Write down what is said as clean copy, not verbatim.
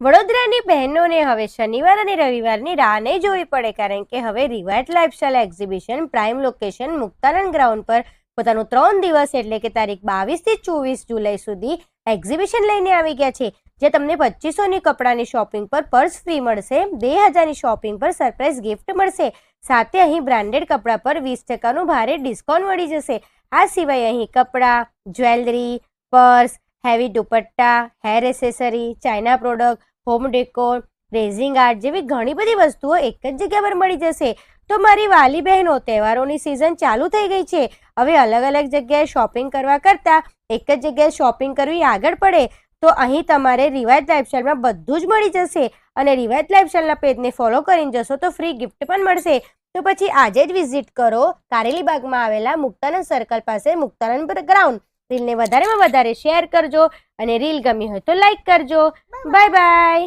વડોદરાની બહેનોને હવે શનિવાર અને રવિવારની રાહ નહીં જોવી પડે, કારણ કે હવે રિવાઇટ lifestyle exhibition prime location Muktanand ground પર પોતાનું 3 દિવસ એટલે કે તારીખ 22 થી 24 જુલાઈ સુધી એક્ઝિબિશન લઈને આવી ગયા છે, જે તમને 2500ની કપડાની શોપિંગ પર પર્સ ફ્રી મળશે, 2000ની શોપિંગ પર સરપ્રાઇઝ ગિફ્ટ મળશે, સાથે અહીં બ્રાન્ડેડ કપડા પર 20% ભારે ડિસ્કાઉન્ટ મળી જશે। આ સિવાય અહીં કપડાં, jewellery, purse, heavy dupatta, hair accessory, China product, home decor, raising art જેવી ઘણી બધી વસ્તુઓ એક જ જગ્યા પર મળી જશે। તો મારી વાલી બહેનો, તહેવારોની સિઝન ચાલુ થઈ ગઈ છે। હવે અલગ અલગ જગ્યાએ શોપિંગ કરવા કરતાં એક જ જગ્યાએ શોપિંગ કરવી આગળ પડે, તો અહીં તમારે રિવાઇટ લાઇફસ્ટાઇલમાં બધું જ મળી જશે। અને રિવાઇટ લાઇફસ્ટાઇલના પેજને ફોલો કરીને જશો તો ફ્રી ગિફ્ટ પણ મળશે। તો પછી આજે જ વિઝિટ કરો કારેલી બાગમાં આવેલા મુક્તાનંદ સર્કલ પાસે મુક્તાનંદ ગ્રાઉન્ડ। રીલને વધારેમાં વધારે શેર કરજો અને રીલ ગમી હોય તો લાઈક કરજો। Bye bye.